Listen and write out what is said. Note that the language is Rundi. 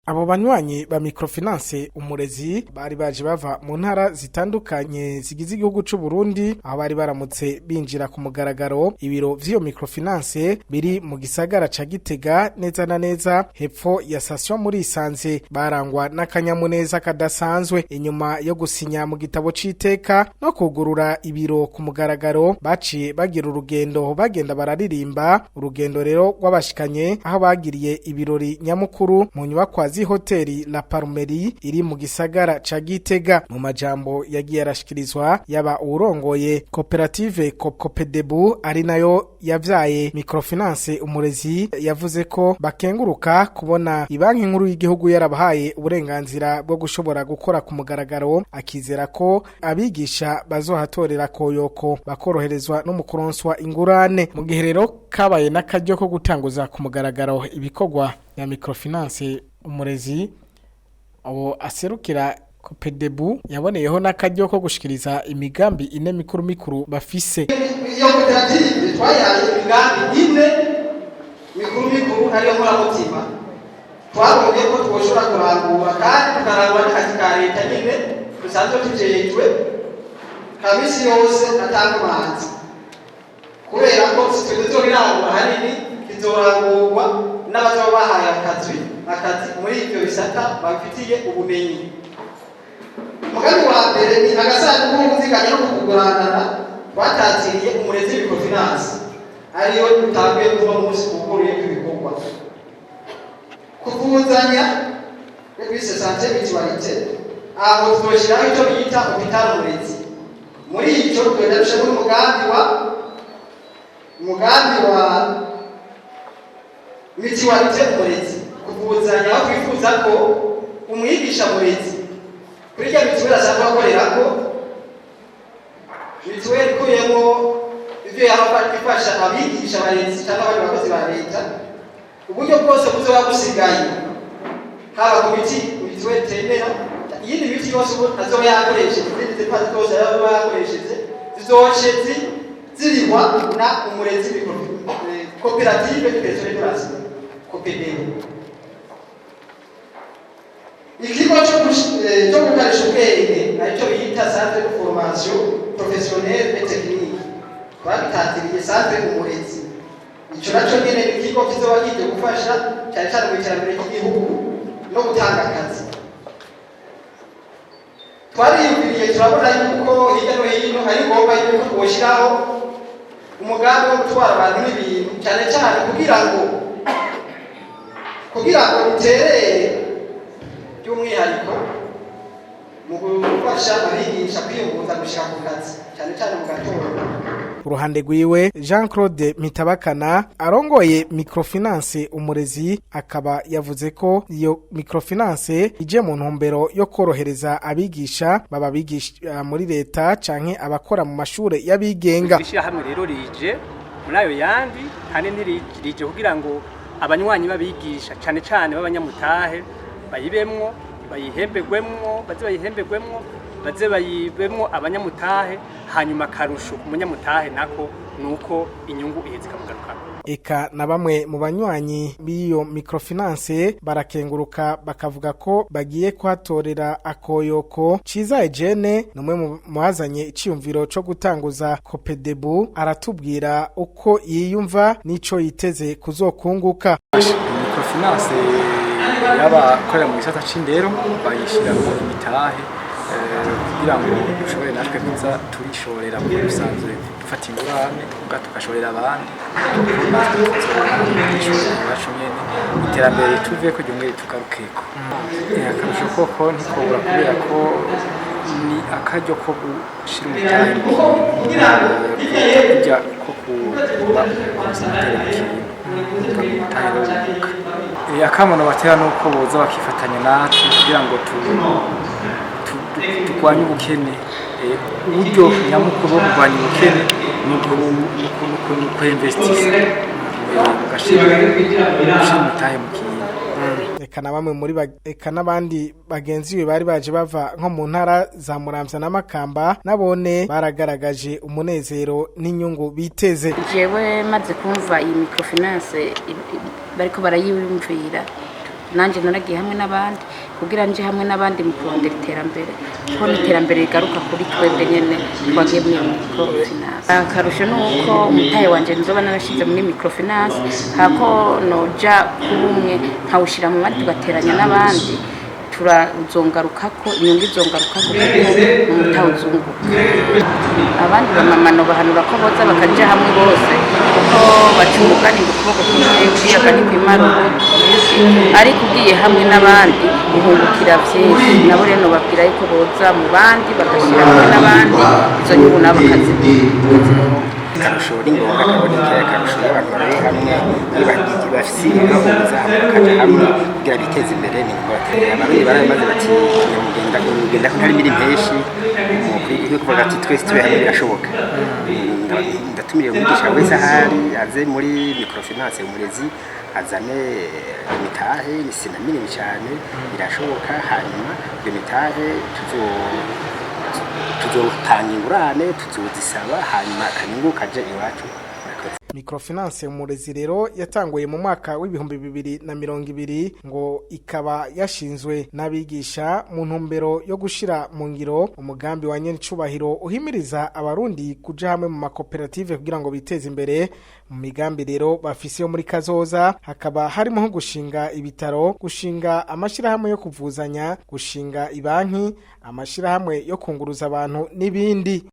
Abo banywanyi ba microfinance umurezi bari baje bava mu ntara zitandukanye zigize igihugu c'u Burundi, aho bari baramutse binjira ku mugaragaro ibiro vy'iyo microfinance biri mu gisagara ca Gitega, neza na neza hepfo ya station muri Isanze. Barangwa n'akanyamuneza kadasanzwe inyuma yo gusinya mu gitabo c'iteka no kugurura ibiro ku mugaragaro. Baciye bagira urugendo bagenda bararirimba, urugendo rero rw'abashikanye aho bagiriye ibirori nyamukuru mu nyubakwa hoteli La Parumerie iri mu gisagara ca Gitega. Mu majambo yagiye arashikirizwa yaba urongoye koperative Copedebu ari nayo yavyaye microfinance umurezi, yavuze ko bakenguruka kubona ibanki nkuru y'igihugu yarabahaye uburenganzira bwo gushobora gukora ku mugaragaro, akizera ko abigisha bazohatorera koyoko bakoroherezwa no mu kuronswa ingurane. Mu gihe rero kabaye n'akaryo ko gutanguza ku mugaragaro ibikorwa ya microfinance umurezi abo aserukira Copedebu yaboneyeho n'akaryo ko gushikiriza imigambi ine mikuru bafise. Iyo koperative twayaye imigambi ine mikuru hariyo mutima twabonye ko twoshobora kurangura kandi tukarangura n'akazi ka leta nyine dusanzwe tujejwe kamisi yose atanga manzi, kubera ko tuzobirangura hanini bizorangurwa n'abazoba bahaye akazi muri ibyo bisata bafitiye ubumenyi. Umugambi wa mbere ni agasanduku k'ubuziganya no kuguranana twataziriye umurezi w'microfinance, ariyo dutanguye kuva mu munsi mukuru w'ibikorwa kuvuzanya kwise santé mutualité, aho tuzoshiraho icyo bita hôpital umurezi. Muri icyo twenda dushaka umugambi wa mutualité umurezi, kuvuzanya aho twifuza ko umwigisha murezi kuri rya mituweli asanzwe akorerako, mituweli ikuyemo ivyo yafasha abigisha abarezi cyangwa abandi bakozi ba leta, uburyo bwose buzoba busigaye haba ku mituweli temera, iyindi miti yose azoba yakoresheje, izindi depanse zose azoba yakoresheje zizoce zirihwa na umurezi koperative y'Ipetrole Plus Copedebu. Ikigo cyo gukarisha ubwenge aricyo bita centre de formation professionnelle et technique twabitatiriye centre umurezi. Ico naco nyene ni ikigo kizoba kije gufasha cyane cyane mu iterambere ry'igihugu no gutanga akazi. Twariyumviriye turabona yuko hirya no hino ari ngombwa yuko twoshiraho umugambi wo gutwara abantu n'ibintu, cyane cyane kugira ngo biterere by'umwihariko mu gufasha abigisha kwiyunguruza gushika ku kazi cyane cyane mu gatondo. Uruhande rwiwe Jean Claude Mitabakana arongoye microfinance umurezi akaba yavuze ko iyo microfinance ije mu ntumbero yo korohereza abigisha baba bigisha muri leta canke abakora mu mashure y'abigenga. Ishira hamwe rero rije muri ayo yandi hanini rije kugira ngo abanywanyi babigisha cyane cyane b'abanyamutahe bayibemwo bayihembegwemwo baze bayibemwo abanyamutahe, hanyuma karusho umunyamutahe nako nuko inyungu iheze kamugaruka. Eka na bamwe mu banywanyi b'iyo microfinance barakenguruka bakavuga ko bagiye kuhatorera akoyoko. Ciza Eugene numwe mu mwazanye iciyumviro co gutanguza Copedebu aratubwira uko yiyumva nico yiteze kuzokunguka. Microfinance y'abakorera mu gisata c'indero bayishiramo imitahe kugira ngo dushobore natwe kuza turishorera mu bisanzwe dufata ingurane tugashorera abandi iterambere tuvuye ko ryongere tugarukeko. Akarusho koko ntikobura kubera ko ni akaryo ko gushira umutahe mu kujya ko kuba akamono batera nuko boza bakifatanya natwe kugira ngo turwanye ubukene. Uburyo nyamukuru bwo kurwanya ubukene ni ukwinvestisa ugashira umutahe mu kintu. Eka na bamwe muri eka n'abandi bagenzi be bari baje bava nko mu ntara za Muramvya na Makamba nabone baragaragaje umunezero n'inyungu biteze. Jewe maze kumva iyi microfinance bariko barayiyumvira nanje naragiye hamwe n'abandi kugira nje hamwe n'abandi mu kurondera iterambere ko n'iterambere rigaruka kuri twebwe nyene twagiye muri microfinance. Akarusho nuko umutahe wanje nzoba narashize muri microfinance hako noja kubumwe nkawushira mu bandi tugateranya n'abandi turazongarukako inyungu izongarukako umutahe uzunguka. Abandi bamamano bahanura ko boza bakaja hamwe bose kuko bacumugani ukuboko kw'iyaga n'ikwimara ariko ugiye hamwe n'abandi uhungukira vyinshi. Nabo rero babwira yuko boza mu bandi bagashira hamwe n'abandi izo nyungu nabo kazironka. Akarusho ni ngombwa kaboneka, akarusho y'abantu bari hamwe bafise abahuza bakaja hamwe kugira biteze imbere. Ni ngombwa abarundi baramaze bati nyamugenda ko ntari miri mpeshi mukwiye kuvuga ati twese tube hamwe birashoboka. Ndatumiriye umwigisha wese ahari aze muri microfinance umurezi azane imitahe ni sinamini cyane birashoboka. Hanyuma iyo mitahe tuzotanga ingurane tuzozisaba hanyuma akanyungu kaje iwacu. Microfinance umurezi rero yatanguye mu mwaka w'ibihumbi 2020 ngo ikaba yashinzwe n'abigisha mu ntumbero yo gushira mu ngiro umugambi wa nyenicubahiro uhimiriza abarundi kuja hamwe mu makoperative kugira ngo biteze imbere. Mu migambi rero bafise yo muri kazoza hakaba harimo nko gushinga ibitaro, gushinga amashirahamwe yo kuvuzanya, gushinga ibanki, amashirahamwe yo kunguruza abantu n'ibindi.